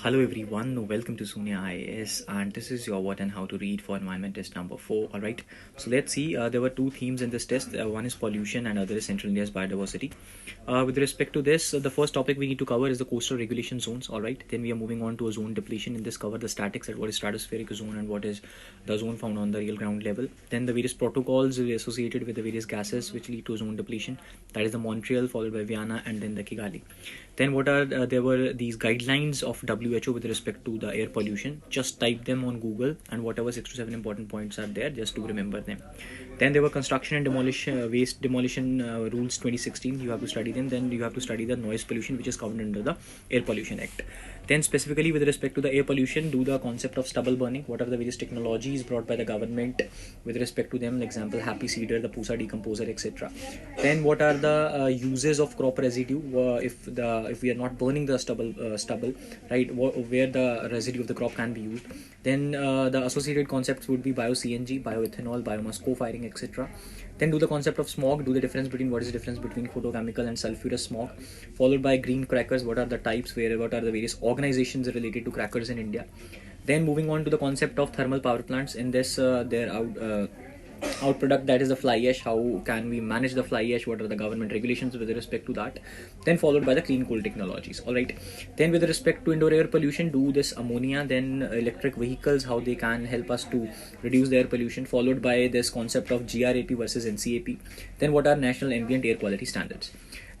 Hello everyone, welcome to SUNYA IAS, and this is your what and how to read for environment test number 4. Alright, so let's see, there were two themes in this test. One is pollution and other is Central India's biodiversity. With respect to this, the first topic we need to cover is the coastal regulation zones. Alright, then we are moving on to a zone depletion. In this cover the statics at what is stratospheric zone and what is the zone found on the real ground level. Then the various protocols associated with the various gases which lead to zone depletion. That is the Montreal followed by Vienna and then the Kigali. Then what are there were these guidelines of WHO with respect to the air pollution. Just type them on Google and whatever 6 to 7 important points are there, just to remember them. Then there were construction and demolition waste demolition rules 2016. You have to study them. Then you have to study the noise pollution which is covered under the Air Pollution Act. Then specifically with respect to the air pollution, do the concept of stubble burning. What are the various technologies brought by the government with respect to them? Example, happy seeder, the Pusa decomposer, etc. Then what are the uses of crop residue if we are not burning the stubble, right? Where the residue of the crop can be used. Then the associated concepts would be bio-CNG, bioethanol, biomass co-firing, etc. Then do the concept of smog, do the difference between what is the difference between photochemical and sulfurous smog, followed by green crackers, what are the types, what are the various organizations related to crackers in India. Then moving on to the concept of thermal power plants. In this their outproduct, that is the fly ash. How can we manage the fly ash? What are the government regulations with respect to that? Then followed by the clean coal technologies. Alright. Then with respect to indoor air pollution, do this ammonia. Then electric vehicles, how they can help us to reduce the air pollution, followed by this concept of GRAP versus NCAP. Then what are national ambient air quality standards?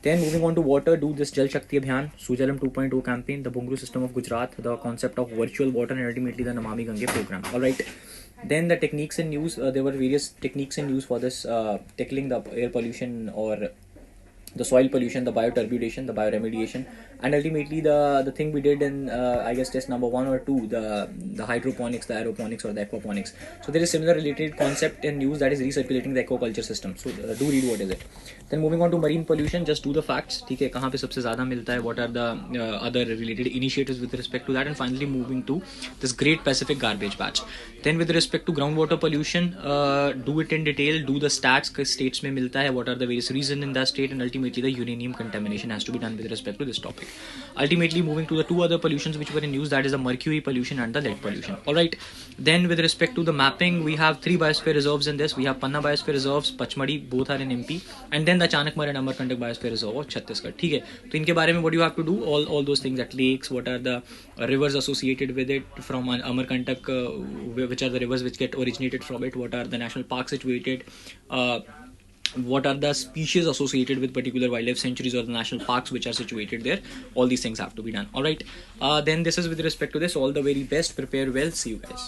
Then moving on to water, do this Jal Shakti Abhiyan, Sujalam 2.0 campaign, the Bungru system of Gujarat, the concept of virtual water, and ultimately the Namami Gange program. Alright. Then the techniques in use, there were various techniques in use for this tackling the air pollution or the soil pollution, the bioturbidation, the bioremediation, and ultimately the thing we did in I guess test number 1 or 2, the hydroponics, the aeroponics or the aquaponics. So there is similar related concept in use, that is recirculating the aquaculture system. So do read what is it. Then moving on to marine pollution, just do the facts. ठीक है, कहाँ पे सबसे ज़्यादा मिलता है? What are the other related initiatives with respect to that? And finally moving to this Great Pacific Garbage Patch. Then with respect to groundwater pollution, do it in detail. Do the stats states में मिलता है. What are the various reasons in that state, and ultimately the uranium contamination has to be done with respect to this topic. Ultimately moving to the two other pollutions which were in use, that is the mercury pollution and the lead pollution. Alright. Then with respect to the mapping, we have 3 biosphere reserves in this. We have Panna biosphere reserves, Pachmadi, both are in MP, and then the Chanakmar and Amarkantak biosphere reserve of Chhattisgarh. ठीक है, तो इनके बारे में what you have to do, all those things at lakes, what are the rivers associated with it from Amarkantak, which are the rivers which get originated from it, what are the national parks situated, what are the species associated with particular wildlife sanctuaries or the national parks which are situated there. All these things have to be done. Alright, then this is with respect to this. All the very best, prepare well, see you guys.